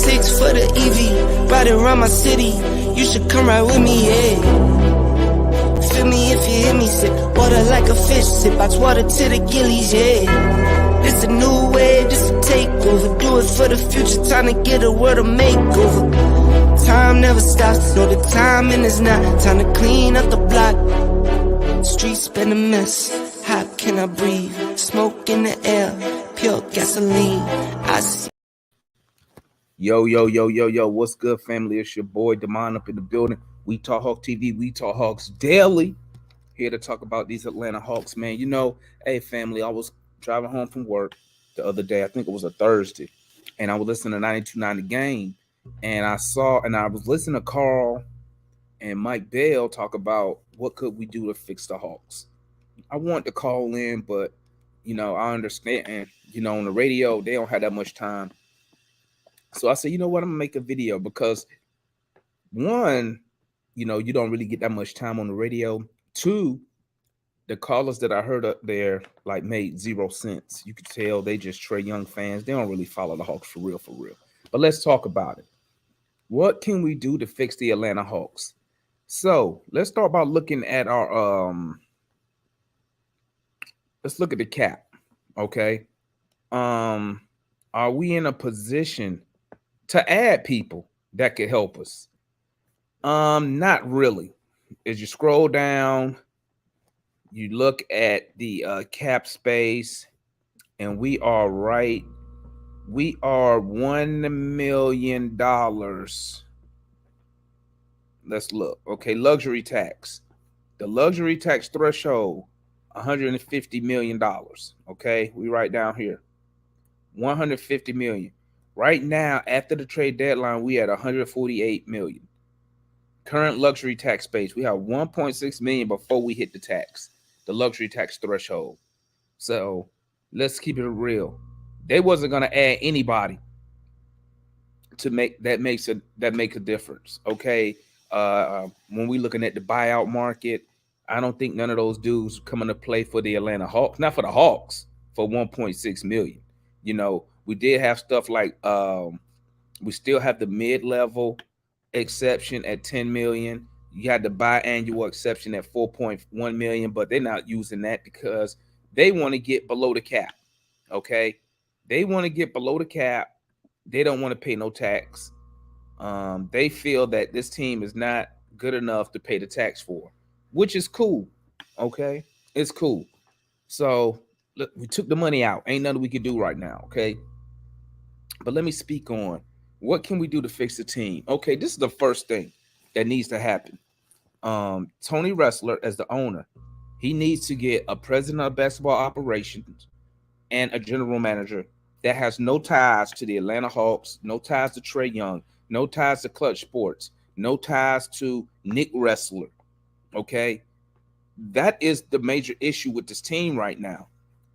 6 for the EV, riding around my city. You should come ride with me, yeah. Feel me if you hear me, sip water like a fish, sip box water to the gillies, yeah. This a new wave, this a takeover. Do it for the future, time to get a world of makeover. Time never stops, no, the timing is not. Time to clean up the block. Streets been a mess, how can I breathe? Smoke in the air, pure gasoline. I see. Yo, what's good, family? It's your boy Damon up in the building. We Talk Hawk TV, We Talk Hawks Daily. Here to talk about these Atlanta Hawks, man. You know, hey, family, I was driving home from work the other day. I think it was a Thursday. And I was listening to 92.9 The Game. And I was listening to Carl and Mike Bell talk about what could we do to fix the Hawks. I want to call in, but, you know, I understand. And, you know, on the radio, they don't have that much time. So I said, you know what, I'm going to make a video because, one, you know, you don't really get that much time on the radio. Two, the callers that I heard up there, like, made 0 sense. You could tell they just Trae Young fans. They don't really follow the Hawks for real. But let's talk about it. What can we do to fix the Atlanta Hawks? So let's start by looking at our let's look at the cap. Okay. Are we in a position to add people that could help us? Not really. As you scroll down, you look at the cap space, and we are $1 million. Let's look. Okay, luxury tax. The luxury tax threshold, $150 million. Okay, we write down here. $150 million. Right now, after the trade deadline, we at $148 million. Current luxury tax space, we have $1.6 million before we hit the tax, the luxury tax threshold. So let's keep it real. They wasn't gonna add anybody to make a difference. Okay. When we looking at the buyout market, I don't think none of those dudes coming to play for the Atlanta Hawks, not for the Hawks, for $1.6 million. You know, we did have stuff like we still have the mid-level exception at $10 million. You had the biannual exception at $4.1 million, but they're not using that because they want to get below the cap. Okay, they want to get below the cap. They don't want to pay no tax. They feel that this team is not good enough to pay the tax for, which is cool. Okay, it's cool. So look, we took the money out. Ain't nothing we can do right now. Okay, but let me speak on what can we do to fix the team. Okay, this is the first thing that needs to happen. Tony Ressler, as the owner, he needs to get a president of basketball operations and a general manager that has no ties to the Atlanta Hawks, no ties to Trae Young, no ties to Clutch Sports, no ties to Nick Ressler. Okay, that is the major issue with this team right now.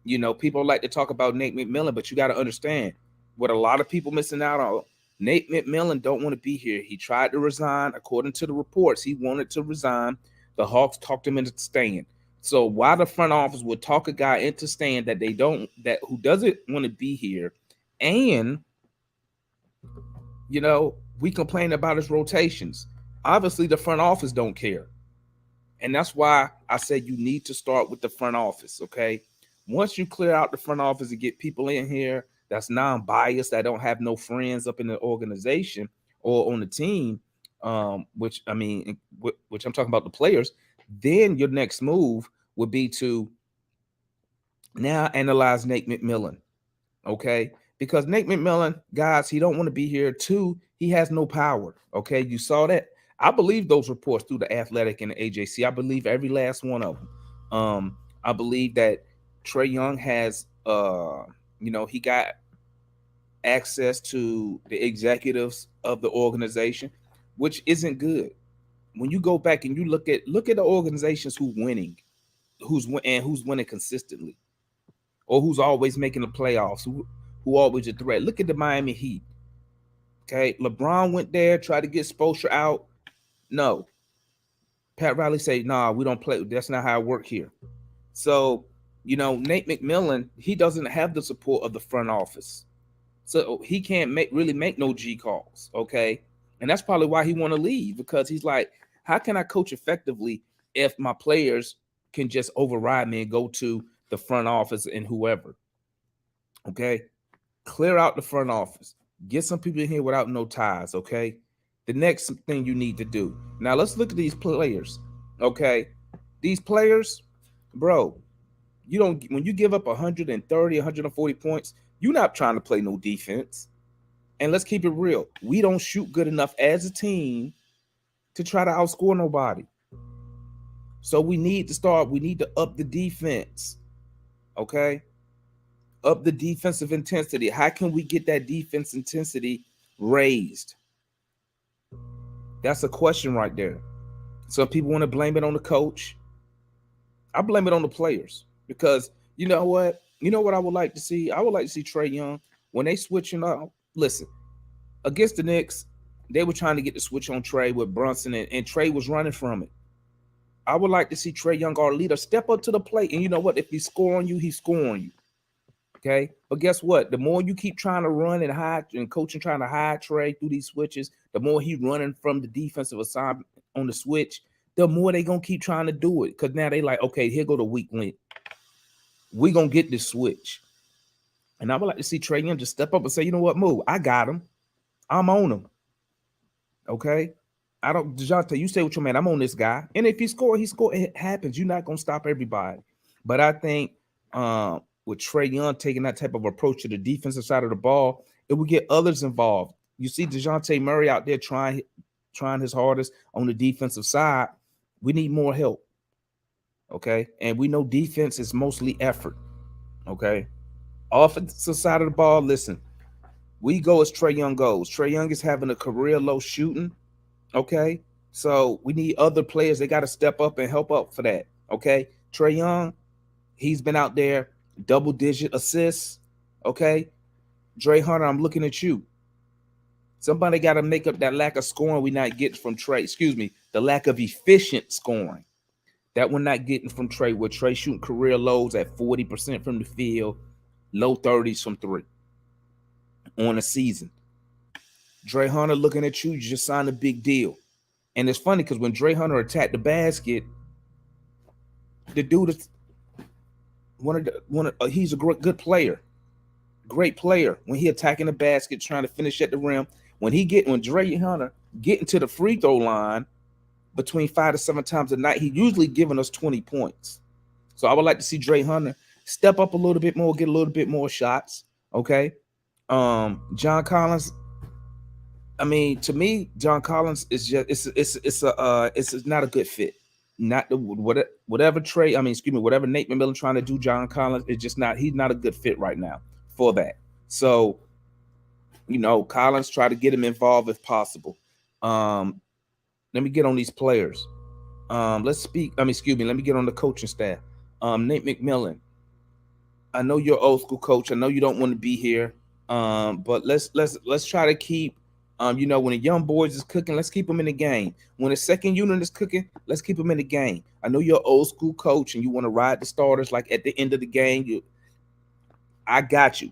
You know, people like to talk about Nate McMillan, but you got to understand what a lot of people missing out on. Nate McMillan don't want to be here. He tried to resign. According to the reports, he wanted to resign. The Hawks talked him into staying. So why the front office would talk a guy into staying who doesn't want to be here, and you know, we complain about his rotations. Obviously, the front office don't care, and that's why I said you need to start with the front office. Okay, once you clear out the front office and get people in here that's non-biased, that don't have no friends up in the organization or on the team, which I'm talking about the players, then your next move would be to now analyze Nate McMillan, okay? Because Nate McMillan, guys, he don't want to be here. Two, he has no power, okay? You saw that. I believe those reports through the Athletic and the AJC. I believe every last one of them. I believe that Trae Young has he got access to the executives of the organization, which isn't good. When you go back and you look at the organizations who's winning consistently, or who's always making the playoffs, who always a threat. Look at the Miami Heat. Okay, LeBron went there, tried to get Spoelstra out. No. Pat Riley said, "Nah, we don't play. That's not how it works here." So, you know, Nate McMillan, he doesn't have the support of the front office. So he can't really make no G calls. Okay. And that's probably why he want to leave, because he's like, how can I coach effectively if my players can just override me and go to the front office and whoever? Okay. Clear out the front office. Get some people in here without no ties. Okay. The next thing you need to do. Now let's look at these players. Okay. These players, bro, you don't, when you give up 130, 140 points, you're not trying to play no defense. And let's keep it real. We don't shoot good enough as a team to try to outscore nobody. So we need to up the defense. Okay? Up the defensive intensity. How can we get that defense intensity raised? That's a question right there. Some people want to blame it on the coach. I blame it on the players, because you know what? You know what I would like to see? I would like to see Trae Young, when they switching up. Listen, against the Knicks, they were trying to get the switch on Trae with Brunson, and Trae was running from it. I would like to see Trae Young, our leader, step up to the plate. And you know what? If he's scoring you, he's scoring you. Okay? But guess what? The more you keep trying to run and hide, and coaching trying to hide Trae through these switches, the more he's running from the defensive assignment on the switch, the more they going to keep trying to do it. Because now they like, okay, here go the weak link. We're going to get this switch. And I would like to see Trae Young just step up and say, you know what, move. I got him. I'm on him. Okay? I don't, DeJounte, you say what your man, I'm on this guy. And if he score, he score. It happens. You're not going to stop everybody. But I think with Trae Young taking that type of approach to the defensive side of the ball, it will get others involved. You see DeJounte Murray out there trying his hardest on the defensive side. We need more help. Okay? And we know defense is mostly effort. Okay? Offensive side of the ball, listen, we go as Trae Young goes. Trae Young is having a career low shooting. Okay? So we need other players. They got to step up and help up for that. Okay? Trae Young, he's been out there, double-digit assists. Okay? Dre Hunter, I'm looking at you. Somebody got to make up that lack of scoring we not getting from Trae. Excuse me, the lack of efficient scoring that we're not getting from Trae, where Trae shooting career lows at 40% from the field, low 30s from three on a season. Dre Hunter, looking at you, you just signed a big deal. And it's funny because when Dre Hunter attacked the basket, the dude is he's a good player. Great player. When he attacking the basket, trying to finish at the rim. When Dre Hunter getting to the free throw line between 5 to 7 times a night, he usually giving us 20 points. So I would like to see Dre Hunter step up a little bit more, get a little bit more shots. Okay. John Collins. I mean, to me, John Collins is just it's not a good fit. Not the whatever whatever Nate McMillan trying to do, John Collins is just not. He's not a good fit right now for that. So, Collins, try to get him involved if possible. Let me get on these players. Let me get on the coaching staff. Nate McMillan. I know you're old school coach. I know you don't want to be here. But let's try to keep when the young boys is cooking, let's keep them in the game. When the second unit is cooking, let's keep them in the game. I know you're an old school coach and you want to ride the starters like at the end of the game. I got you.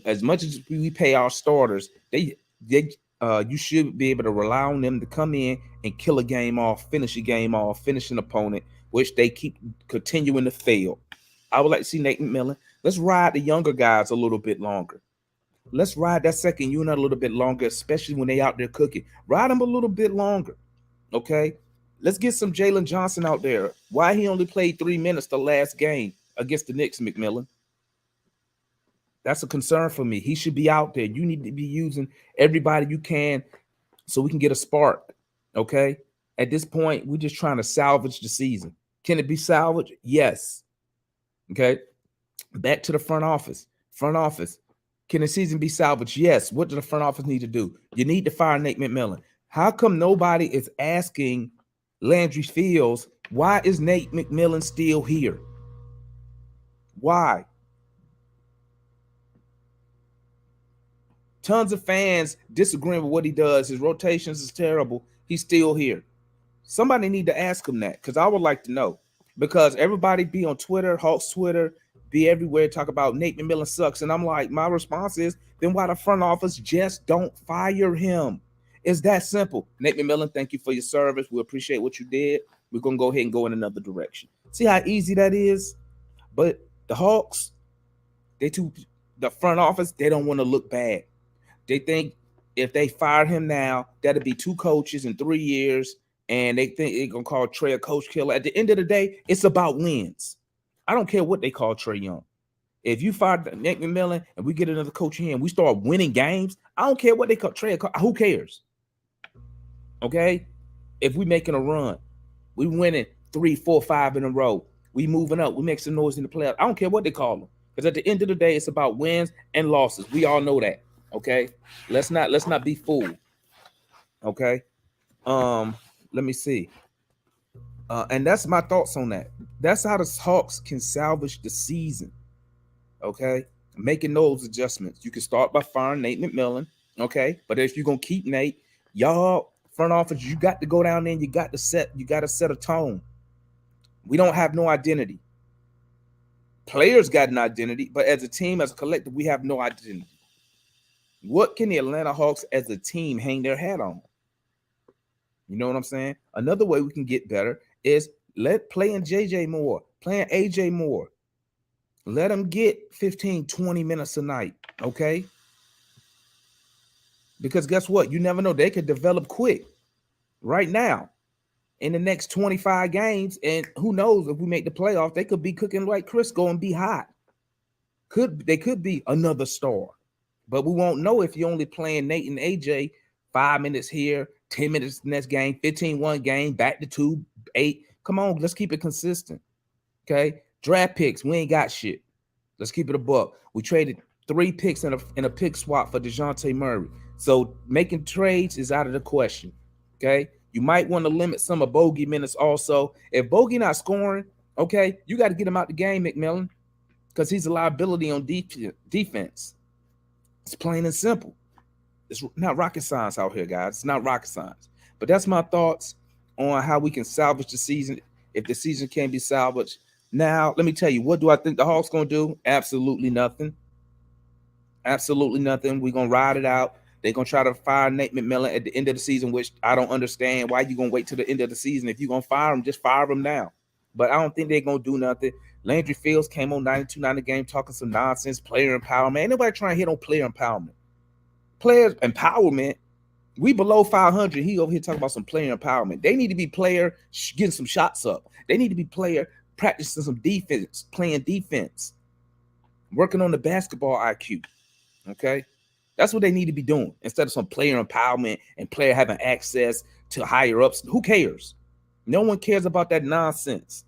As much as we pay our starters, you should be able to rely on them to come in and kill a game off, finish a game off, finish an opponent, which they keep continuing to fail. I would like to see Nate McMillan. Let's ride the younger guys a little bit longer. Let's ride that second unit a little bit longer, especially when they out there cooking. Ride them a little bit longer, okay? Let's get some Jalen Johnson out there. Why he only played 3 minutes the last game against the Knicks, McMillan? That's a concern for me. He should be out there. You need to be using everybody you can so we can get a spark, okay? At this point, we're just trying to salvage the season. Can it be salvaged? Yes, okay? Back to the front office. Front office. Can the season be salvaged? Yes. What does the front office need to do? You need to fire Nate McMillan. How come nobody is asking Landry Fields, why is Nate McMillan still here? Why? Tons of fans disagreeing with what he does. His rotations is terrible. He's still here. Somebody need to ask him that, because I would like to know. Because everybody be on Twitter, Hawks Twitter, be everywhere, talk about Nate McMillan sucks. And I'm like, my response is, then why the front office just don't fire him? It's that simple. Nate McMillan, thank you for your service. We appreciate what you did. We're going to go ahead and go in another direction. See how easy that is? But the Hawks, the front office, they don't want to look bad. They think if they fire him now, that'll be 2 coaches in 3 years, and they think they're going to call Trey a coach killer. At the end of the day, it's about wins. I don't care what they call Trey Young. If you fire Nate McMillan and we get another coach in and we start winning games, I don't care what they call Trey. Who cares? Okay? If we making a run, we winning 3, 4, 5 in a row. We moving up. We make some noise in the playoffs. I don't care what they call them. Because at the end of the day, it's about wins and losses. We all know that. Okay? Let's not be fooled. Okay? Let me see. And that's my thoughts on that. That's how the Hawks can salvage the season. Okay? Making those adjustments. You can start by firing Nate McMillan. Okay? But if you're gonna keep Nate, y'all front office, you got to go down there and you got to set a tone. We don't have no identity. Players got an identity, but as a team, as a collective, we have no identity. What can the Atlanta Hawks as a team hang their hat on? You know what I'm saying? Another way we can get better is playing JJ more, playing AJ more. Let them get 15, 20 minutes a night, okay? Because guess what? You never know. They could develop quick right now in the next 25 games. And who knows, if we make the playoff, they could be cooking like Crisco and be hot. They could be another star. But we won't know if you're only playing Nate and AJ 5 minutes here, 10 minutes next game, 15 one game, back to 2, 8. Come on, let's keep it consistent. Okay? Draft picks, we ain't got shit. Let's keep it a buck. We traded 3 picks in a pick swap for DeJounte Murray. So making trades is out of the question. Okay? You might want to limit some of Bogey minutes also. If Bogey not scoring, okay, you got to get him out the game, McMillan, because he's a liability on defense. It's plain and simple. It's not rocket science out here, guys. It's not rocket science. But that's my thoughts on how we can salvage the season if the season can be salvaged. Now, let me tell you, what do I think the Hawks going to do? Absolutely nothing. Absolutely nothing. We're going to ride it out. They're going to try to fire Nate McMillan at the end of the season, which I don't understand. Why you going to wait till the end of the season? If you're going to fire him, just fire him now. But I don't think they're going to do nothing. Landry Fields came on 92-90 game talking some nonsense, player empowerment. Ain't nobody trying to hit on player empowerment. Player empowerment, we below 500. He over here talking about some player empowerment. They need to be player getting some shots up. They need to be player practicing some defense, playing defense, working on the basketball IQ. Okay? That's what they need to be doing instead of some player empowerment and player having access to higher ups. Who cares? No one cares about that nonsense.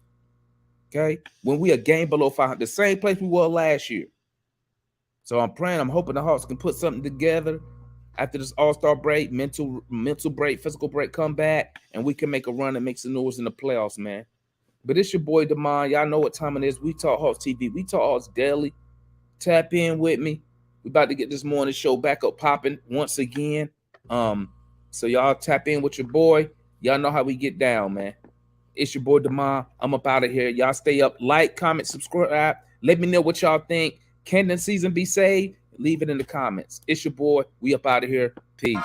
Okay? When we a game below 500, the same place we were last year. So I'm hoping the Hawks can put something together after this all-star break, mental break, physical break, come back, and we can make a run and make some noise in the playoffs, man. But it's your boy, Demond. Y'all know what time it is. We Talk Hawks TV. We Talk Hawks daily. Tap in with me. We about to get this morning show back up popping once again. So y'all tap in with your boy. Y'all know how we get down, man. It's your boy, Demond. I'm up out of here. Y'all stay up. Like, comment, subscribe. Let me know what y'all think. Can the season be saved? Leave it in the comments. It's your boy. We up out of here. Peace.